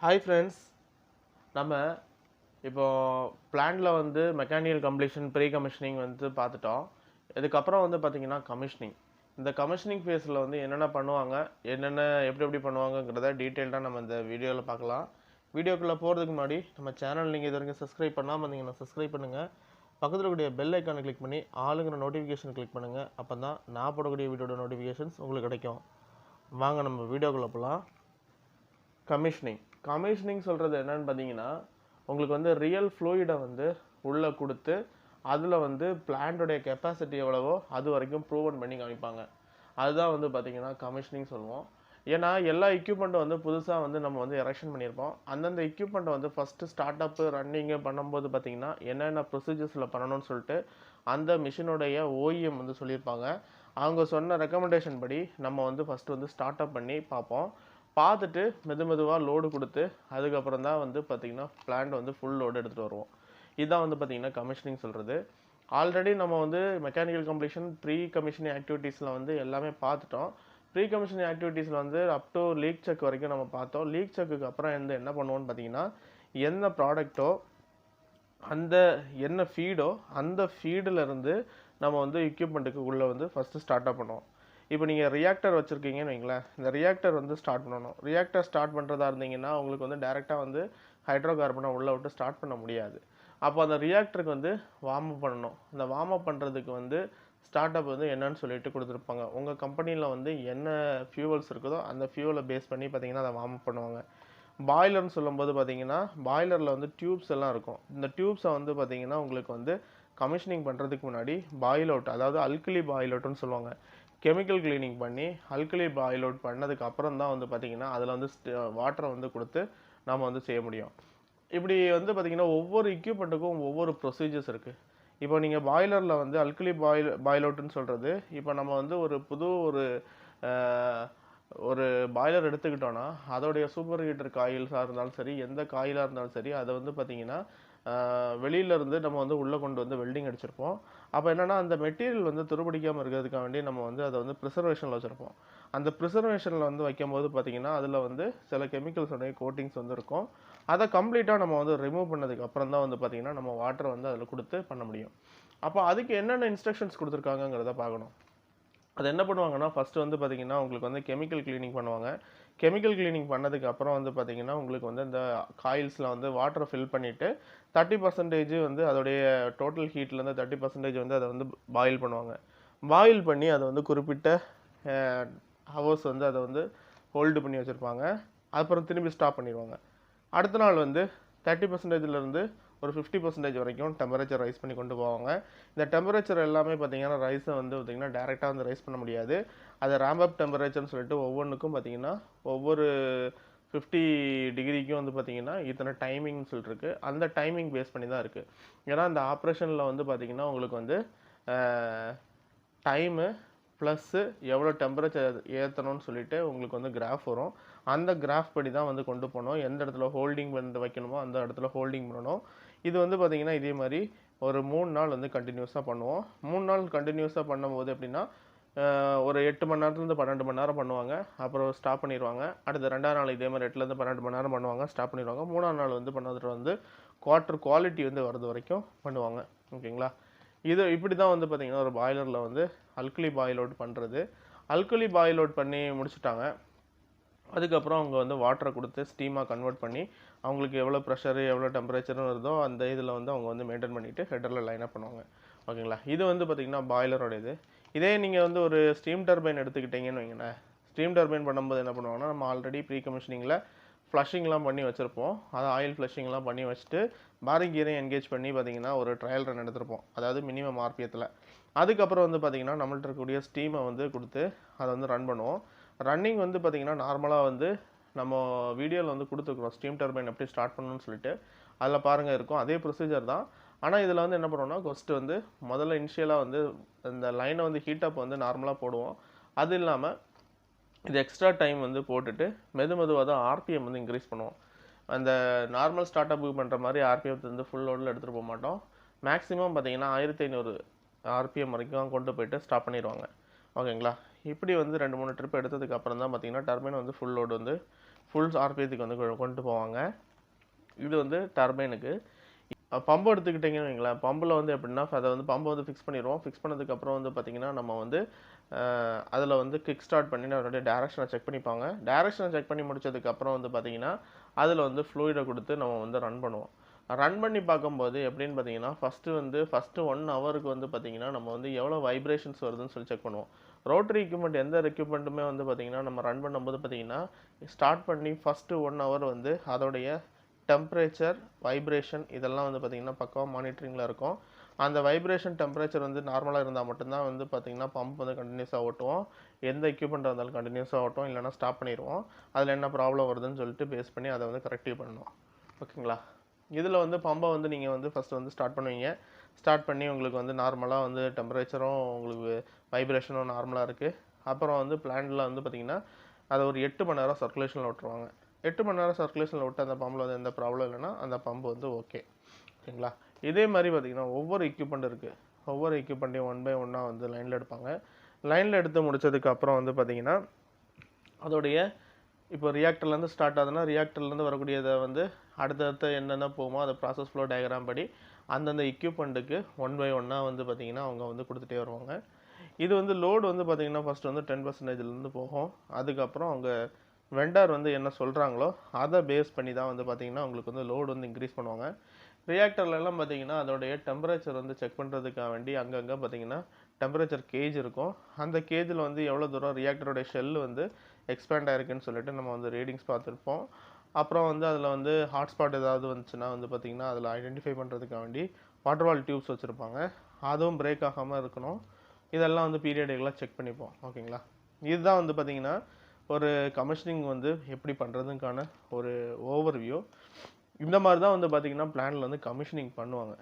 Hi friends, நம்ம இப்போ பிளான்ல வந்து மெக்கானிக்கல் கம்ப்ளீஷன் ப்ரீ கமிஷனிங் வந்து பார்த்துட்டோம். இதுக்கப்புறம் வந்து பார்த்தீங்கன்னா கமிஷனிங். இந்த கமிஷனிங் ஃபேஸில் வந்து என்னென்ன பண்ணுவாங்க, என்னென்ன எப்படி எப்படி பண்ணுவாங்கங்கிறத டீட்டெயில்டாக நம்ம இந்த வீடியோவில் பார்க்கலாம். வீடியோக்குள்ளே போகிறதுக்கு முன்னாடி நம்ம சேனல் நீங்கள் இது வரைக்கும் சப்ஸ்கிரைப் பண்ணாமல் இருந்தீங்கன்னா சப்ஸ்கிரைப் பண்ணுங்கள். பக்கத்தில் இருக்கக்கூடிய பெல் ஐக்கானை கிளிக் பண்ணி ஆளுங்கிற நோட்டிஃபிகேஷன் கிளிக் பண்ணுங்கள். அப்போ தான் நான் போடக்கூடிய வீடியோட நோட்டிஃபிகேஷன்ஸ் உங்களுக்கு கிடைக்கும். வாங்க நம்ம வீடியோக்குள்ளே போகலாம். கமிஷனிங் சொல்கிறது என்னன்னு பார்த்தீங்கன்னா, உங்களுக்கு வந்து ரியல் ஃப்ளூயிடை வந்து உள்ளே கொடுத்து அதில் வந்து பிளான்டோடைய கெப்பாசிட்டி எவ்வளவோ அது வரைக்கும் ப்ரூவன் பண்ணி காமிப்பாங்க. அதுதான் வந்து பார்த்தீங்கன்னா கமிஷனிங் சொல்லுவோம். ஏன்னா எல்லா எக்யூப்மெண்ட்டும் வந்து புதுசாக வந்து நம்ம வந்து எரெக்ஷன் பண்ணியிருப்போம். அந்தந்த எக்யூப்மெண்ட்டை வந்து ஃபஸ்ட்டு ஸ்டார்ட் அப்பு ரன்னிங்கு பண்ணும்போது பார்த்தீங்கன்னா என்னென்ன ப்ரொசீஜர்ஸில் பண்ணணும்னு சொல்லிட்டு அந்த மிஷினுடைய ஓஇஎம் வந்து சொல்லியிருப்பாங்க. அவங்க சொன்ன ரெக்கமெண்டேஷன் படி நம்ம வந்து ஃபஸ்ட்டு வந்து ஸ்டார்ட் அப் பண்ணி பார்ப்போம். பார்த்துட்டு மெதுவாக லோடு கொடுத்து அதுக்கப்புறம் தான் வந்து பார்த்திங்கன்னா பிளான்ட் வந்து ஃபுல் லோடு எடுத்துகிட்டு வருவோம். இதுதான் வந்து பார்த்திங்கன்னா கமிஷனிங் சொல்கிறது. ஆல்ரெடி நம்ம வந்து மெக்கானிக்கல் கம்ப்ளீஷன் ப்ரீ கமிஷனிங் ஆக்டிவிட்டீஸில் வந்து எல்லாமே பார்த்துட்டோம். ப்ரீ கமிஷனிங் ஆக்டிவிட்டீஸில் வந்து அப் டு லீக் செக் வரைக்கும் நம்ம பார்த்தோம். லீக் செக்குக்கு அப்புறம் என்ன பண்ணுவோம்னு பார்த்தீங்கன்னா, என்ன ப்ராடக்ட்டோ அந்த என்ன ஃபீடோ அந்த ஃபீடிலிருந்து நம்ம வந்து எக்யூப்மெண்ட்டுக்கு உள்ளே வந்து ஃபஸ்ட்டு ஸ்டார்ட் அப் பண்ணுவோம். இப்போ நீங்கள் ரியாக்டர் வச்சுருக்கீங்கன்னு வைங்களேன், இந்த ரியாக்டர் வந்து ஸ்டார்ட் பண்ணணும். ரியாக்டர் ஸ்டார்ட் பண்ணுறதா இருந்தீங்கன்னா உங்களுக்கு வந்து டேரெக்டாக வந்து ஹைட்ரோ கார்பனை உள்ளே விட்டு ஸ்டார்ட் பண்ண முடியாது. அப்போ அந்த ரியாக்டருக்கு வந்து வார்ம் அப் பண்ணணும். இந்த வார்ம் அப் பண்ணுறதுக்கு வந்து ஸ்டார்ட் அப் வந்து என்னன்னு சொல்லிட்டு கொடுத்துருப்பாங்க. உங்கள் கம்பெனியில் வந்து என்ன ஃபியூவல்ஸ் இருக்குதோ அந்த ஃபியூவலை பேஸ் பண்ணி பார்த்தீங்கன்னா அதை வார்ம் அப் பண்ணுவாங்க. பாய்லர்னு சொல்லும்போது பார்த்தீங்கன்னா பாய்லரில் வந்து டியூப்ஸ் எல்லாம் இருக்கும். இந்த டியூப்ஸை வந்து பார்த்தீங்கன்னா உங்களுக்கு வந்து கமிஷனிங் பண்ணுறதுக்கு முன்னாடி பாயில் அவுட், அதாவது அல்கலி பாயில் அவுட்னு சொல்லுவாங்க. கெமிக்கல் கிளீனிங் பண்ணி அல்கலி பாயில் அவுட் பண்ணதுக்கு அப்புறம் தான் வந்து பார்த்திங்கன்னா அதில் வந்து வாட்டரை வந்து கொடுத்து நாம் வந்து செய்ய முடியும். இப்படி வந்து பார்த்திங்கன்னா ஒவ்வொரு எக்யூப்மெண்ட்டுக்கும் ஒவ்வொரு ப்ரொசீஜர்ஸ் இருக்குது. இப்போ நீங்கள் பாய்லரில் வந்து அல்கலி பாயில் அவுட்னு சொல்கிறது, இப்போ நம்ம வந்து ஒரு பாய்லர் எடுத்துக்கிட்டோன்னா அதோடைய சூப்பர் ஹீட்டர் காயில்ஸாக இருந்தாலும் சரி, எந்த காயிலாக இருந்தாலும் சரி, அதை வந்து பார்த்திங்கன்னா வெளியிலேருந்து நம்ம வந்து உள்ளே கொண்டு வந்து வெல்டிங் அடிச்சிருப்போம். அப்போ என்னென்னா அந்த மெட்டீரியல் வந்து துருபிடிக்காமல் இருக்கிறதுக்காக வேண்டி நம்ம வந்து அதை வந்து ப்ரிசர்வேஷனில் வச்சுருப்போம். அந்த ப்ரிசர்வேஷனில் வந்து வைக்கும்போது பார்த்திங்கன்னா அதில் வந்து சில கெமிக்கல்ஸோடைய கோட்டிங்ஸ் வந்து இருக்கும். அதை கம்ப்ளீட்டாக நம்ம வந்து ரிமூவ் பண்ணதுக்கு அப்புறம் தான் வந்து பார்த்திங்கன்னா நம்ம வாட்டரை வந்து அதில் கொடுத்து பண்ண முடியும். அப்போ அதுக்கு என்னென்ன இன்ஸ்ட்ரக்ஷன்ஸ் கொடுத்துருக்காங்கங்கிறத பார்க்கணும். அது என்ன பண்ணுவாங்கன்னா, ஃபஸ்ட்டு வந்து பார்த்திங்கன்னா உங்களுக்கு வந்து கெமிக்கல் கிளீனிங் பண்ணுவாங்க. கெமிக்கல் கிளீனிங் பண்ணதுக்கு அப்புறம் வந்து பார்த்திங்கன்னா உங்களுக்கு வந்து இந்த காயில்ஸில் வந்து வாட்டரை ஃபில் பண்ணிவிட்டு 30% வந்து அதோடைய டோட்டல் ஹீட்லேருந்து 30% வந்து அதை வந்து பாயில் பண்ணுவாங்க. பாயில் பண்ணி அதை வந்து குறிப்பிட்ட ஹவர்ஸ் வந்து அதை வந்து ஹோல்டு பண்ணி வச்சுருப்பாங்க. அப்புறம் திரும்பி ஸ்டாப் பண்ணிடுவாங்க. அடுத்த நாள் வந்து 30%லேருந்து ஒரு 50% வரைக்கும் டெம்பரேச்சர் ரைஸ் பண்ணி கொண்டு போவாங்க. இந்த டெம்பரேச்சர் எல்லாமே பார்த்தீங்கன்னா ரைஸை வந்து பார்த்திங்கன்னா டேரெக்டாக வந்து ரைஸ் பண்ண முடியாது. அது ரேம்ப் அப் டெம்பரேச்சர்னு சொல்லிட்டு ஒவ்வொன்றுக்கும் பார்த்திங்கன்னா ஒவ்வொரு 50 டிகிரிக்கும் வந்து பார்த்திங்கன்னா இத்தனை டைமிங்னு சொல்லிட்டு இருக்குது. அந்த டைமிங் பேஸ் பண்ணி தான் இருக்குது. ஏன்னா இந்த ஆப்ரேஷனில் வந்து பார்த்திங்கன்னா உங்களுக்கு வந்து டைமு ப்ளஸ்ஸு எவ்வளோ டெம்பரேச்சர் ஏற்றணும்னு சொல்லிட்டு உங்களுக்கு வந்து கிராஃப் வரும். அந்த கிராஃப் படி தான் வந்து கொண்டு போகணும். எந்த இடத்துல ஹோல்டிங் வந்து வைக்கணுமோ அந்த இடத்துல ஹோல்டிங் பண்ணணும். இது வந்து பார்த்திங்கன்னா இதே மாதிரி ஒரு 3 நாள் வந்து கண்டினியூஸாக பண்ணுவோம். 3 நாள் கண்டினியூஸாக பண்ணும்போது எப்படின்னா ஒரு 8 மணி நேரத்துலேருந்து 12 மணி நேரம் பண்ணுவாங்க. அப்புறம் ஸ்டாப் பண்ணிடுவாங்க. அடுத்த 2ஆம் நாள் இதே மாதிரி 8லேருந்து 12 மணி நேரம் பண்ணுவாங்க, ஸ்டாப் பண்ணிடுவாங்க. 3ஆம் நாள் வந்து பண்ணதுட்டு வந்து குவாலிட்டி வந்து வரது வரைக்கும் பண்ணுவாங்க. ஓகேங்களா? இது இப்படி தான் வந்து பார்த்திங்கன்னா ஒரு பாய்லரில் வந்து அல்கலி பாயில் அவுட் பண்ணுறது. அல்கலி பாயில் அவுட் பண்ணி முடிச்சுட்டாங்க. அதுக்கப்புறம் அவங்க வந்து வாட்டரை கொடுத்து ஸ்டீமாக கன்வெர்ட் பண்ணி அவங்களுக்கு எவ்வளோ ப்ரெஷரு எவ்வளோ டெம்பரேச்சரும் வருதோ அந்த இதில் வந்து அவங்க வந்து மெயின்டைன் பண்ணிவிட்டு ஹெட்டரில் லைனாக பண்ணுவாங்க. ஓகேங்களா? இது வந்து பார்த்திங்கன்னா பாய்லரோட இது. இதே நீங்கள் வந்து ஒரு ஸ்டீம் டர்பைன் எடுத்துக்கிட்டிங்கன்னு வைங்களேன். ஸ்டீம் டர்பைன் பண்ணும்போது என்ன பண்ணுவாங்கன்னா, நம்ம ஆல்ரெடி ப்ரீ கமிஷனிங்கில் ஃப்ளஷிங்லாம் பண்ணி வச்சுருப்போம். அதை ஆயில் ஃப்ளஷிங்லாம் பண்ணி வச்சுட்டு பேரிங் கியரையும் என்கேஜ் பண்ணி பார்த்திங்கன்னா ஒரு ட்ரையல் ரன் எடுத்திருப்போம். அதாவது மினிமம் ஆர்பிஎத்தில். அதுக்கப்புறம் வந்து பார்த்திங்கன்னா நம்மள்ட்ட இருக்கக்கூடிய ஸ்டீமை வந்து கொடுத்து அதை வந்து ரன் பண்ணுவோம். ரன்னிங் வந்து பார்த்திங்கன்னா நார்மலாக வந்து நம்ம வீடியோவில் வந்து கொடுத்துருக்குறோம். ஸ்டீம் டர்பைன் எப்படி ஸ்டார்ட் பண்ணணும்னு சொல்லிட்டு அதில் பாருங்கள் இருக்கும். அதே ப்ரொசீஜர் தான். ஆனால் இதில் வந்து என்ன பண்ணுவோம்னா, ஃபஸ்ட்டு வந்து முதல்ல இனிஷியலாக வந்து இந்த லைனை வந்து ஹீட்டப் வந்து நார்மலாக போடுவோம். அது இல்லாமல் இது எக்ஸ்ட்ரா டைம் வந்து போட்டுட்டு மெதுவாக தான் ஆர்பிஎம் வந்து இன்க்ரீஸ் பண்ணுவோம். அந்த நார்மல் ஸ்டார்ட் அப்புக்கு பண்ணுற மாதிரி ஆர்பிஎம் வந்து ஃபுல் லோடில் எடுத்துகிட்டு போக மாட்டோம். மேக்ஸிமம் பார்த்திங்கன்னா 1500 ஆர்பிஎம் வரைக்கும் கொண்டு போய்ட்டு ஸ்டாப் பண்ணிடுவாங்க. ஓகேங்களா? இப்படி வந்து 2-3 ட்ரிப் எடுத்ததுக்கு அப்புறம் தான் பார்த்திங்கன்னா டர்பைன் வந்து ஃபுல் லோடு வந்து ஃபுல் ஆர்பிஎத்துக்கு வந்து கொண்டு போவாங்க. இது வந்து டர்பைனுக்கு. பம்பு எடுத்துக்கிட்டிங்கன்னு வைங்களேன், பம்பில் வந்து எப்படின்னா அதை வந்து பம்பை வந்து ஃபிக்ஸ் பண்ணிடுவோம். ஃபிக்ஸ் பண்ணதுக்கப்புறம் வந்து பார்த்திங்கன்னா நம்ம வந்து அதில் வந்து கிக் ஸ்டார்ட் பண்ணி அதோடைய டேரக்ஷனை செக் பண்ணிப்பாங்க. டேரக்ஷனை செக் பண்ணி முடிச்சதுக்கப்புறம் வந்து பார்த்திங்கன்னா அதில் வந்து ஃப்ளூயிடை கொடுத்து நம்ம வந்து ரன் பண்ணுவோம். ரன் பண்ணி பார்க்கும்போது எப்படின்னு பார்த்தீங்கன்னா ஃபஸ்ட்டு 1 ஹவருக்கு வந்து பார்த்திங்கன்னா நம்ம வந்து எவ்வளோ வைப்ரேஷன்ஸ் வருதுன்னு சொல்லி செக் பண்ணுவோம். ரோட்டரி எக்யூப்மெண்ட் எந்த எக்யூப்மெண்ட்டுமே வந்து பார்த்திங்கன்னா நம்ம ரன் பண்ணும்போது பார்த்திங்கன்னா ஸ்டார்ட் பண்ணி ஃபஸ்ட்டு 1 ஹவர் வந்து அதோடைய டெம்பரேச்சர், வைப்ரேஷன் இதெல்லாம் வந்து பார்த்திங்கன்னா பக்காவாக மானிட்டரிங்கில் இருக்கும். அந்த வைப்ரேஷன் டெம்பரேச்சர் வந்து நார்மலாக இருந்தால் மட்டும்தான் வந்து பார்த்திங்கன்னா பம்ப் வந்து கண்டினியூஸாக ஓட்டுவோம். எந்த எக்யூப்மெண்ட் இருந்தாலும் கண்டினியூஸாக ஓட்டும், இல்லைனா ஸ்டாப் பண்ணிடுவோம். அதில் என்ன ப்ராப்ளம் வருதுன்னு சொல்லிட்டு பேஸ் பண்ணி அதை வந்து கரெக்டிவ் பண்ணணும். ஓகேங்களா? இதில் வந்து பம்பை வந்து நீங்கள் வந்து ஃபஸ்ட்டு வந்து ஸ்டார்ட் பண்ணுவீங்க. ஸ்டார்ட் பண்ணி உங்களுக்கு வந்து நார்மலாக வந்து டெம்பரேச்சரும் உங்களுக்கு வைப்ரேஷனும் நார்மலாக இருக்குது. அப்புறம் வந்து பிளான்ட்டில் வந்து பார்த்திங்கன்னா அதை ஒரு 8 மணி நேரம் சர்க்குலேஷனில் விட்டுருவாங்க. 8 மணி நேரம் சர்க்குலேஷனில் விட்டு அந்த பம்பில் வந்து எந்த ப்ராப்ளம் இல்லைன்னா அந்த பம்பு வந்து ஓகே. ஓகேங்களா? இதே மாதிரி பார்த்திங்கன்னா ஒவ்வொரு எக்யூப்மெண்ட் இருக்குது. ஒவ்வொரு எக்யூப்மெண்ட்டையும் 1 பை 1 வந்து லைனில் எடுப்பாங்க. லைனில் எடுத்து முடிச்சதுக்கப்புறம் வந்து பார்த்திங்கன்னா அதோடைய இப்போ ரியாக்டர்லேருந்து ஸ்டார்ட் ஆகுதுன்னா ரியாக்டர்லேருந்து வரக்கூடியதை வந்து அடுத்தடுத்து என்னென்ன போகுமோ அதை ப்ராசஸ் ஃப்ளோ டயக்ராம் படி அந்தந்த எக்யூப்மெண்ட்டுக்கு 1 பை 1 வந்து பார்த்திங்கன்னா அவங்க வந்து கொடுத்துட்டே வருவாங்க. இது வந்து லோடு வந்து பார்த்திங்கன்னா ஃபஸ்ட்டு வந்து 10% போகும். அதுக்கப்புறம் அவங்க வெண்டர் வந்து என்ன சொல்கிறாங்களோ அதை பேஸ் பண்ணி தான் வந்து பார்த்திங்கன்னா உங்களுக்கு வந்து லோடு வந்து இன்க்ரீஸ் பண்ணுவாங்க. ரியாக்டர்லலாம் பார்த்திங்கன்னா அதோடைய டெம்பரேச்சர் வந்து செக் பண்ணுறதுக்காக வேண்டி அங்கங்கே பார்த்திங்கன்னா டெம்பரேச்சர் கேஜ் இருக்கும். அந்த கேஜில் வந்து எவ்வளோ தூரம் ரியாக்டரோடைய ஷெல் வந்து எக்ஸ்பேண்ட் ஆயிருக்குன்னு சொல்லிட்டு நம்ம வந்து ரீடிங்ஸ் பார்த்துருப்போம். அப்புறம் வந்து அதில் வந்து ஹாட்ஸ்பாட் ஏதாவது வந்துச்சுன்னா வந்து பார்த்திங்கன்னா அதில் ஐடென்டிஃபை பண்ணுறதுக்காக வேண்டி வாட்டர் வால் டியூப்ஸ் வச்சுருப்பாங்க. அதுவும் பிரேக் ஆகாமல் இருக்கணும். இதெல்லாம் வந்து பீரியடிகளாக செக் பண்ணிப்போம். ஓகேங்களா? இதுதான் வந்து பார்த்திங்கன்னா ஒரு கமிஷனிங் வந்து எப்படி பண்ணுறதுக்கான ஒரு ஓவர்வியூ. இந்த மாதிரி தான் வந்து பார்த்திங்கன்னா பிளானில் வந்து கமிஷனிங் பண்ணுவாங்க.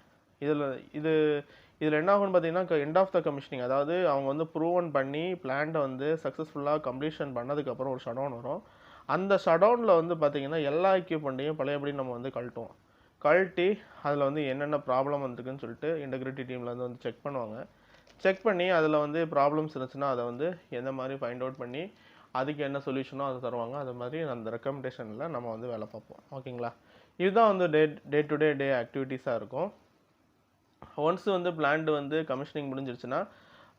இதில் என்ன ஆகும்னு பார்த்தீங்கன்னா எண்ட் ஆஃப் த கமிஷனிங், அதாவது அவங்க வந்து ப்ரூவன் பண்ணி பிளான்ட்டை வந்து சக்ஸஸ்ஃபுல்லாக கம்ப்ளீஷன் பண்ணதுக்கப்புறம் ஒரு ஷட்டவுன் வரும். அந்த ஷட்டவுனில் வந்து பார்த்திங்கன்னா எல்லா எக்யூப்மெண்ட்டையும் பழையபடி நம்ம வந்து கழட்டுவோம். கழட்டி அதில் வந்து என்னென்ன ப்ராப்ளம் வந்துருக்குன்னு சொல்லிட்டு இன்டெகிரிட்டி டீமில் வந்து செக் பண்ணுவாங்க. செக் பண்ணி அதில் வந்து ப்ராப்ளம்ஸ் இருந்துச்சுன்னா அதை வந்து எந்த மாதிரி ஃபைண்ட் அவுட் பண்ணி அதுக்கு என்ன சொல்யூஷனோ அதை தருவாங்க. அது மாதிரி அந்த ரெக்கமெண்டேஷனில் நம்ம வந்து வேலை பார்ப்போம். ஓகேங்களா? இதுதான் வந்து டே டு டே ஆக்டிவிட்டீஸாக இருக்கும். ஒன்ஸ் வந்து பிளான்ட் வந்து கமிஷனிங் முடிஞ்சிருச்சுன்னா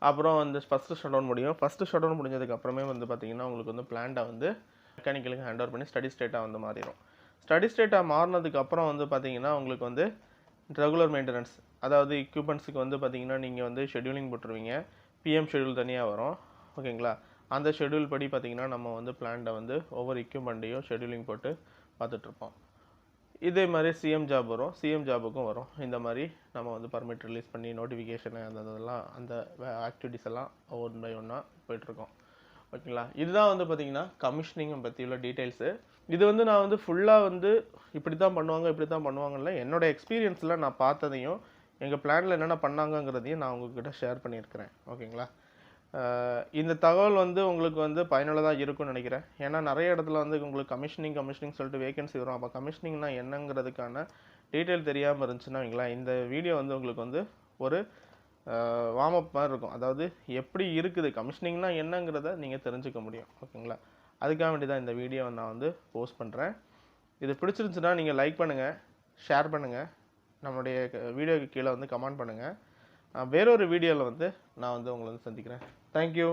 அப்புறம் வந்து ஃபஸ்ட்டு ஷட்டவுன் முடியும். ஃபஸ்ட்டு ஷட்டவுன் முடிஞ்சதுக்கு அப்புறமே வந்து பார்த்திங்கன்னா உங்களுக்கு வந்து பிளான்ட்டை வந்து மெக்கானிக்கலுக்கு ஹேண்ட் ஓவர் பண்ணி ஸ்டடி ஸ்டேட்டாக வந்து மாறிடும். ஸ்டடி ஸ்டேட்டாக மாறினதுக்கு அப்புறம் வந்து பார்த்திங்கன்னா உங்களுக்கு வந்து ரெகுலர் மெயின்டெனன்ஸ், அதாவது எக்யூப்மெண்ட்ஸுக்கு வந்து பார்த்திங்கன்னா நீங்கள் வந்து ஷெட்யூலிங் போட்டுருவீங்க. பிஎம் ஷெட்யூல் தனியாக வரும். ஓகேங்களா? அந்த ஷெட்யூல் படி பார்த்திங்கன்னா நம்ம வந்து பிளான்ட்டை வந்து ஒவ்வொரு எக்யூப்மெண்ட்டையும் ஷெட்யூலிங் போட்டு பார்த்துட்ருப்போம். இதே மாதிரி சிஎம் ஜாப் வரும், சிஎம் ஜாபுக்கும் வரும். இந்த மாதிரி நம்ம வந்து பர்மிட் ரிலீஸ் பண்ணி நோட்டிஃபிகேஷனு அதெல்லாம் அந்த ஆக்டிவிட்டிஸ் எல்லாம் 1 பை 1 போயிட்டுருக்கோம். ஓகேங்களா? இதுதான் வந்து பார்த்திங்கன்னா கமிஷனிங் பற்றி உள்ள டீட்டெயில்ஸு. இது வந்து நான் வந்து ஃபுல்லாக வந்து இப்படி தான் பண்ணுவாங்கல்ல, என்னோடய எக்ஸ்பீரியன்ஸில் நான் பார்த்ததையும் எங்கள் பிளானில் என்னென்ன பண்ணாங்கங்கிறதையும் நான் உங்கள்கிட்ட ஷேர் பண்ணியிருக்கிறேன். ஓகேங்களா? இந்த தகவல் வந்து உங்களுக்கு வந்து பயனுள்ளதாக இருக்கும்னு நினைக்கிறேன். ஏன்னா நிறைய இடத்துல வந்து உங்களுக்கு கமிஷனிங் சொல்லிட்டு வேகன்சி வரும். அப்போ கமிஷனிங்னா என்னங்கிறதுக்கான டீட்டெயில் தெரியாமல் இருந்துச்சுன்னா வைங்களேன், இந்த வீடியோ வந்து உங்களுக்கு வந்து ஒரு வார்ம் அப் மாதிரி இருக்கும். அதாவது எப்படி இருக்குது கமிஷனிங்னா என்னங்கிறத நீங்கள் தெரிஞ்சுக்க முடியும். ஓகேங்களா? அதுக்காக வேண்டி தான் இந்த வீடியோவை நான் வந்து போஸ்ட் பண்ணுறேன். இது பிடிச்சிருந்துச்சுன்னா நீங்கள் லைக் பண்ணுங்கள், ஷேர் பண்ணுங்கள், நம்மளுடைய வீடியோக்கு கீழே வந்து கமெண்ட் பண்ணுங்கள். வேறொரு வீடியோவில் வந்து நான் வந்து உங்களை வந்து சந்திக்கிறேன். தேங்க்யூ.